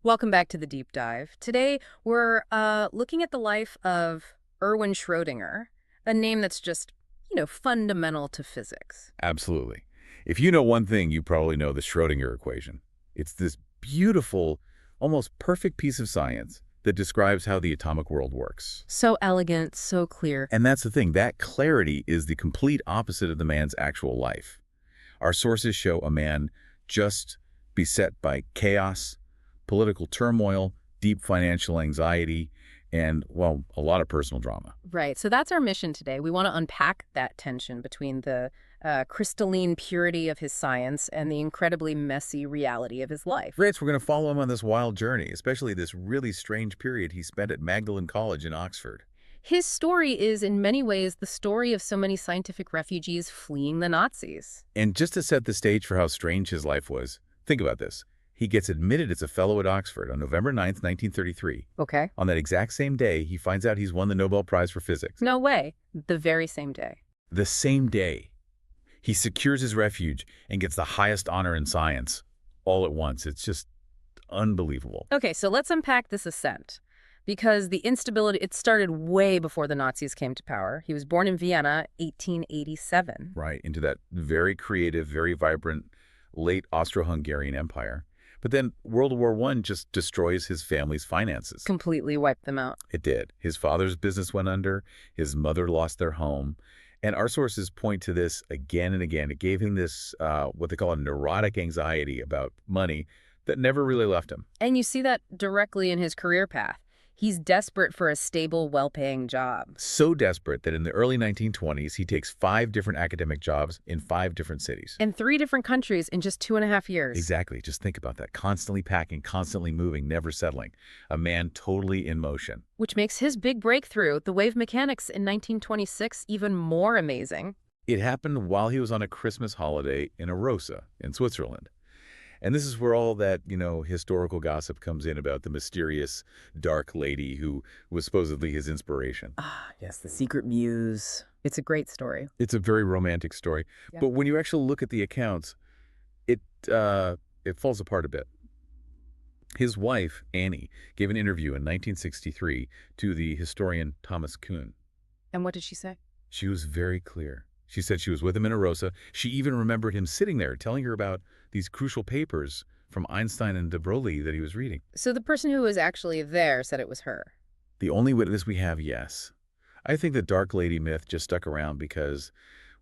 Welcome back to the deep dive. Today, we're looking at the life of Erwin Schrödinger, a name that's just, fundamental to physics. Absolutely. If you know one thing, you probably know the Schrödinger equation. It's this beautiful, almost perfect piece of science that describes how the atomic world works. So elegant, so clear. And that's the thing, that clarity is the complete opposite of the man's actual life. Our sources show a man just beset by chaos, political turmoil, deep financial anxiety, and, well, a lot of personal drama. Right. So that's our mission today. We want to unpack that tension between the crystalline purity of his science and the incredibly messy reality of his life. Great, so we're going to follow him on this wild journey, especially this really strange period he spent at Magdalen College in Oxford. His story is, in many ways, the story of so many scientific refugees fleeing the Nazis. And just to set the stage for how strange his life was, think about this. He gets admitted as a fellow at Oxford on November 9th, 1933. Okay. On that exact same day, he finds out he's won the Nobel Prize for Physics. No way. The very same day. The same day. He secures his refuge and gets the highest honor in science all at once. It's just unbelievable. Okay, so let's unpack this ascent. Because the instability, it started way before the Nazis came to power. He was born in Vienna, 1887. Right, into that very creative, very vibrant late Austro-Hungarian Empire. But then World War I just destroys his family's finances. Completely wiped them out. It did. His father's business went under. His mother lost their home. And our sources point to this again and again. It gave him this, what they call a neurotic anxiety about money that never really left him. And you see that directly in his career path. He's desperate for a stable, well-paying job. So desperate that in the early 1920s, he takes 5 different academic jobs in 5 different cities. In 3 different countries in just 2.5 years. Exactly. Just think about that. Constantly packing, constantly moving, never settling. A man totally in motion. Which makes his big breakthrough, the wave mechanics in 1926, even more amazing. It happened while he was on a Christmas holiday in Arosa in Switzerland. And this is where all that, historical gossip comes in about the mysterious dark lady who was supposedly his inspiration. Ah, yes, the secret muse. It's a great story. It's a very romantic story. Yeah. But when you actually look at the accounts, it falls apart a bit. His wife, Annie, gave an interview in 1963 to the historian Thomas Kuhn. And what did she say? She was very clear. She said she was with him in Arosa. She even remembered him sitting there telling her about these crucial papers from Einstein and de Broglie that he was reading. So the person who was actually there said it was her. The only witness we have, yes. I think the Dark Lady myth just stuck around because,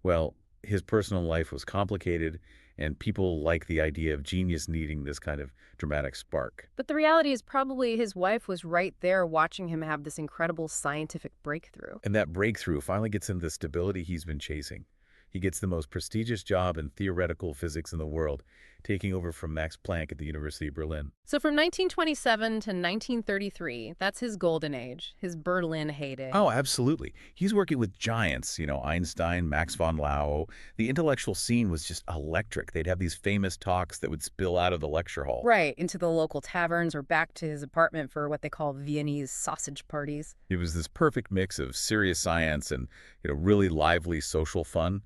well, his personal life was complicated and people like the idea of genius needing this kind of dramatic spark. But the reality is probably his wife was right there watching him have this incredible scientific breakthrough. And that breakthrough finally gets him the stability he's been chasing. He gets the most prestigious job in theoretical physics in the world, taking over from Max Planck at the University of Berlin. So from 1927 to 1933, that's his golden age, his Berlin heyday. Oh, absolutely. He's working with giants, Einstein, Max von Laue. The intellectual scene was just electric. They'd have these famous talks that would spill out of the lecture hall. Right, into the local taverns or back to his apartment for what they call Viennese sausage parties. It was this perfect mix of serious science and, really lively social fun.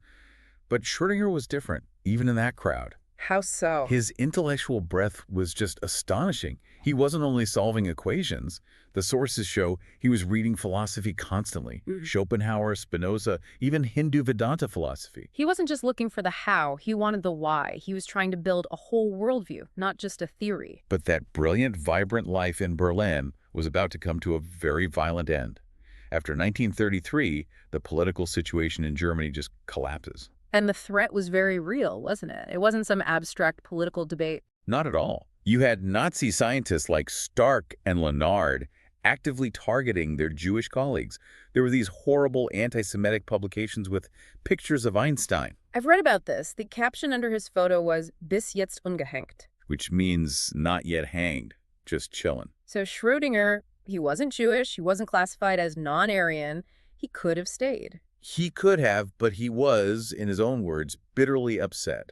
But Schrödinger was different, even in that crowd. How so? His intellectual breadth was just astonishing. He wasn't only solving equations. The sources show he was reading philosophy constantly. Schopenhauer, Spinoza, even Hindu Vedanta philosophy. He wasn't just looking for the how, he wanted the why. He was trying to build a whole worldview, not just a theory. But that brilliant, vibrant life in Berlin was about to come to a very violent end. After 1933, the political situation in Germany just collapses. And the threat was very real, wasn't it? It wasn't some abstract political debate. Not at all. You had Nazi scientists like Stark and Leonard actively targeting their Jewish colleagues. There were these horrible anti-Semitic publications with pictures of Einstein. I've read about this. The caption under his photo was, bis jetzt ungehängt. Which means not yet hanged, just chilling. So Schrödinger, he wasn't Jewish, he wasn't classified as non-Aryan, he could have stayed. He could have, but he was, in his own words, bitterly upset,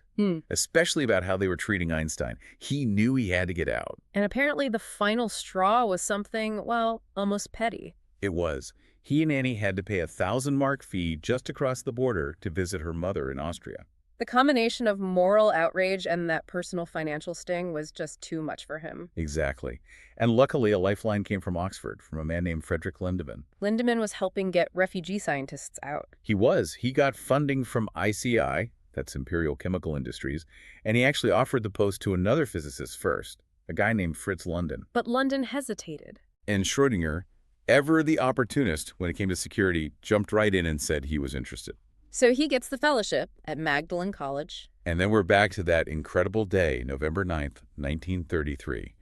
especially about how they were treating Einstein. He knew he had to get out. And apparently the final straw was something, well, almost petty. It was. He and Annie had to pay a 1,000-mark fee just across the border to visit her mother in Austria. The combination of moral outrage and that personal financial sting was just too much for him. Exactly. And luckily, a lifeline came from Oxford, from a man named Frederick Lindemann. Lindemann was helping get refugee scientists out. He got funding from ICI, that's Imperial Chemical Industries, and he actually offered the post to another physicist first, a guy named Fritz London. But London hesitated. And Schrödinger, ever the opportunist when it came to security, jumped right in and said he was interested. So he gets the fellowship at Magdalen College. And then we're back to that incredible day, November 9th, 1933.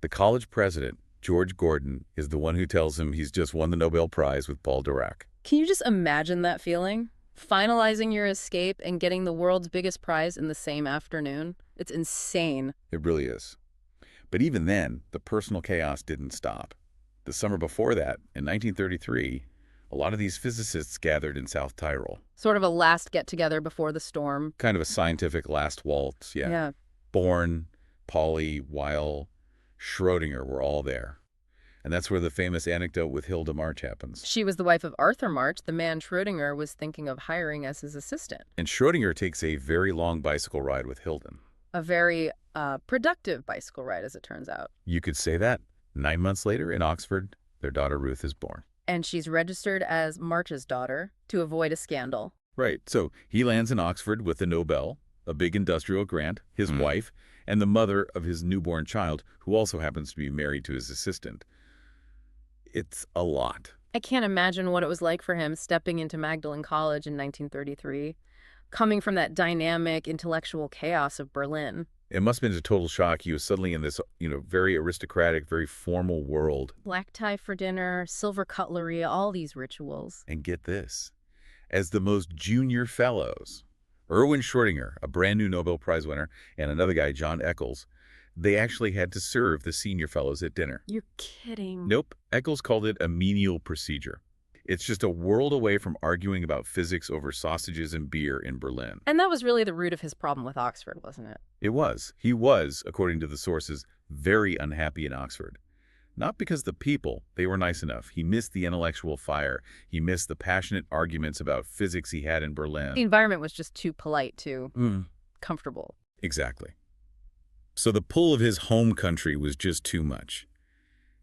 The college president, George Gordon, is the one who tells him he's just won the Nobel Prize with Paul Dirac. Can you just imagine that feeling? Finalizing your escape and getting the world's biggest prize in the same afternoon? It's insane. It really is. But even then, the personal chaos didn't stop. The summer before that, in 1933, a lot of these physicists gathered in South Tyrol. Sort of a last get-together before the storm. Kind of a scientific last waltz, yeah. Yeah. Born, Pauli, Weil, Schrödinger were all there. And that's where the famous anecdote with Hilda March happens. She was the wife of Arthur March, the man Schrödinger was thinking of hiring as his assistant. And Schrödinger takes a very long bicycle ride with Hilda. A very productive bicycle ride, as it turns out. You could say that. 9 months later, in Oxford, their daughter Ruth is born. And she's registered as March's daughter to avoid a scandal. Right. So he lands in Oxford with the Nobel, a big industrial grant, his wife, and the mother of his newborn child, who also happens to be married to his assistant. It's a lot. I can't imagine what it was like for him stepping into Magdalen College in 1933, coming from that dynamic intellectual chaos of Berlin. It must have been a total shock. He was suddenly in this, very aristocratic, very formal world. Black tie for dinner, silver cutlery, all these rituals. And get this, as the most junior fellows, Erwin Schrödinger, a brand new Nobel Prize winner, and another guy, John Eccles, they actually had to serve the senior fellows at dinner. You're kidding. Nope. Eccles called it a menial procedure. It's just a world away from arguing about physics over sausages and beer in Berlin. And that was really the root of his problem with Oxford, wasn't it? It was. He was, according to the sources, very unhappy in Oxford. Not because the people, they were nice enough. He missed the intellectual fire. He missed the passionate arguments about physics he had in Berlin. The environment was just too polite, too comfortable. Exactly. So the pull of his home country was just too much.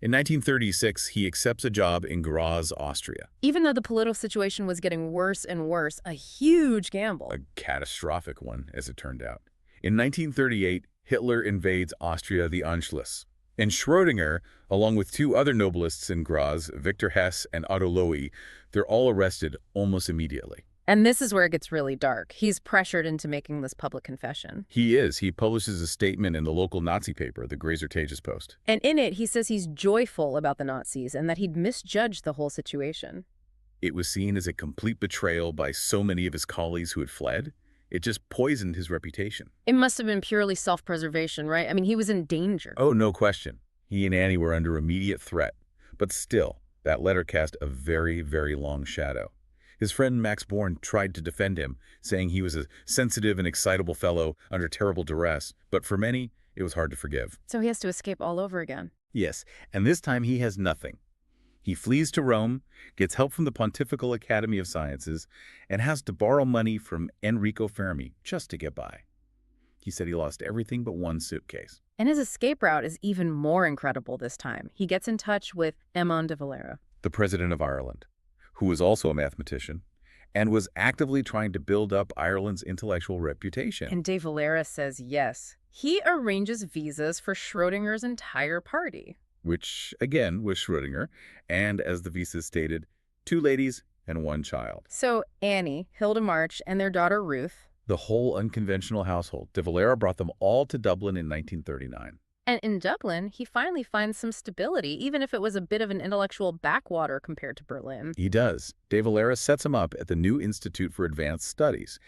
In 1936, he accepts a job in Graz, Austria. Even though the political situation was getting worse and worse, a huge gamble. A catastrophic one, as it turned out. In 1938, Hitler invades Austria, the Anschluss. And Schrödinger, along with two other Nobelists in Graz, Victor Hess and Otto Loewy, they're all arrested almost immediately. And this is where it gets really dark. He's pressured into making this public confession. He is. He publishes a statement in the local Nazi paper, the Grazer Tagespost. And in it, he says he's joyful about the Nazis and that he'd misjudged the whole situation. It was seen as a complete betrayal by so many of his colleagues who had fled. It just poisoned his reputation. It must have been purely self-preservation, right? I mean, he was in danger. Oh, no question. He and Annie were under immediate threat. But still, that letter cast a very, very long shadow. His friend Max Born tried to defend him, saying he was a sensitive and excitable fellow under terrible duress. But for many, it was hard to forgive. So he has to escape all over again. Yes, and this time he has nothing. He flees to Rome, gets help from the Pontifical Academy of Sciences, and has to borrow money from Enrico Fermi just to get by. He said he lost everything but one suitcase. And his escape route is even more incredible this time. He gets in touch with Edmond de Valera, the president of Ireland, who was also a mathematician, and was actively trying to build up Ireland's intellectual reputation. And de Valera says yes. He arranges visas for Schrödinger's entire party. Which, again, was Schrödinger, and as the visa stated, 2 ladies and 1 child. So Annie, Hilda March, and their daughter Ruth. The whole unconventional household. De Valera brought them all to Dublin in 1939. And in Dublin, he finally finds some stability, even if it was a bit of an intellectual backwater compared to Berlin. He does. De Valera sets him up at the new Institute for Advanced Studies.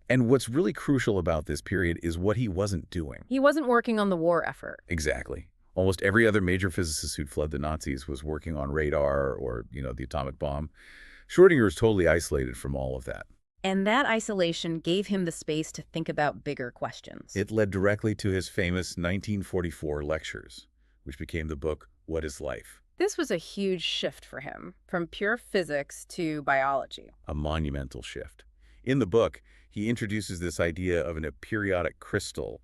And what's really crucial about this period is what he wasn't doing. He wasn't working on the war effort. Exactly. Almost every other major physicist who'd fled the Nazis was working on radar or, the atomic bomb. Schrödinger is totally isolated from all of that. And that isolation gave him the space to think about bigger questions. It led directly to his famous 1944 lectures, which became the book, What is Life? This was a huge shift for him, from pure physics to biology. A monumental shift. In the book, he introduces this idea of a periodic crystal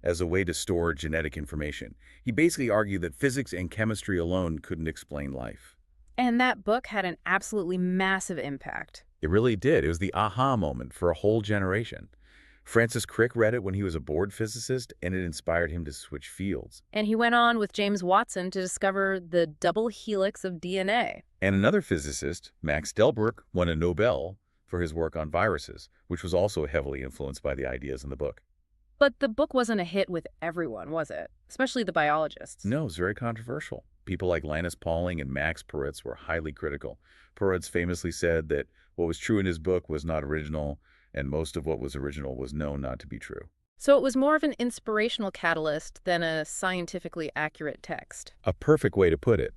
as a way to store genetic information. He basically argued that physics and chemistry alone couldn't explain life. And that book had an absolutely massive impact. It really did. It was the aha moment for a whole generation. Francis Crick read it when he was a bored physicist, and it inspired him to switch fields. And he went on with James Watson to discover the double helix of DNA. And another physicist, Max Delbruck, won a Nobel for his work on viruses, which was also heavily influenced by the ideas in the book. But the book wasn't a hit with everyone, was it? Especially the biologists. No, it's very controversial. People like Linus Pauling and Max Perutz were highly critical. Perutz famously said that what was true in his book was not original, and most of what was original was known not to be true. So it was more of an inspirational catalyst than a scientifically accurate text. A perfect way to put it.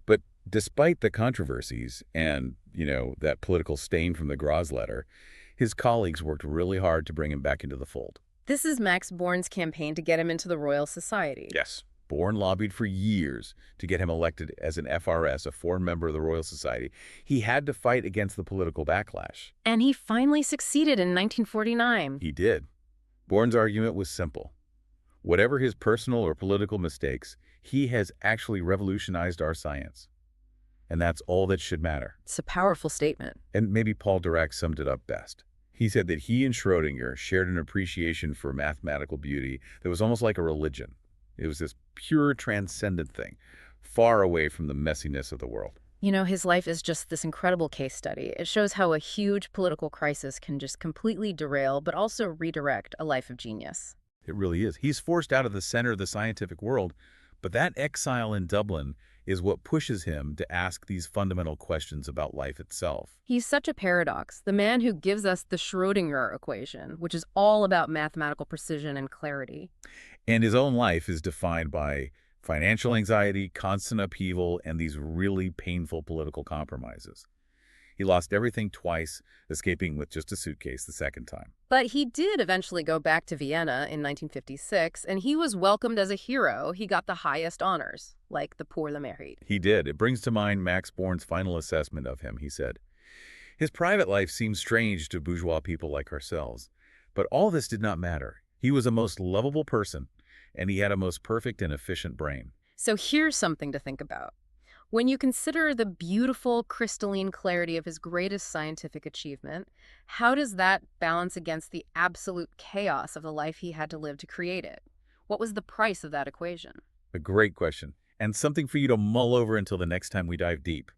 But despite the controversies and, that political stain from the Graz letter, his colleagues worked really hard to bring him back into the fold. This is Max Born's campaign to get him into the Royal Society. Yes. Born lobbied for years to get him elected as an FRS, a foreign member of the Royal Society. He had to fight against the political backlash. And he finally succeeded in 1949. He did. Born's argument was simple. Whatever his personal or political mistakes, he has actually revolutionized our science. And that's all that should matter. It's a powerful statement. And maybe Paul Dirac summed it up best. He said that he and Schrödinger shared an appreciation for mathematical beauty that was almost like a religion. It was this pure, transcendent thing, far away from the messiness of the world. His life is just this incredible case study. It shows how a huge political crisis can just completely derail, but also redirect a life of genius. It really is. He's forced out of the center of the scientific world, but that exile in Dublin is what pushes him to ask these fundamental questions about life itself. He's such a paradox, the man who gives us the Schrödinger equation, which is all about mathematical precision and clarity. And his own life is defined by financial anxiety, constant upheaval, and these really painful political compromises. He lost everything twice, escaping with just a suitcase the second time. But he did eventually go back to Vienna in 1956, and he was welcomed as a hero. He got the highest honors, like the Pour le Mérite. He did. It brings to mind Max Born's final assessment of him. He said, "His private life seems strange to bourgeois people like ourselves, but all this did not matter. He was a most lovable person, and he had a most perfect and efficient brain." So here's something to think about. When you consider the beautiful, crystalline clarity of his greatest scientific achievement, how does that balance against the absolute chaos of the life he had to live to create it? What was the price of that equation? A great question, and something for you to mull over until the next time we dive deep.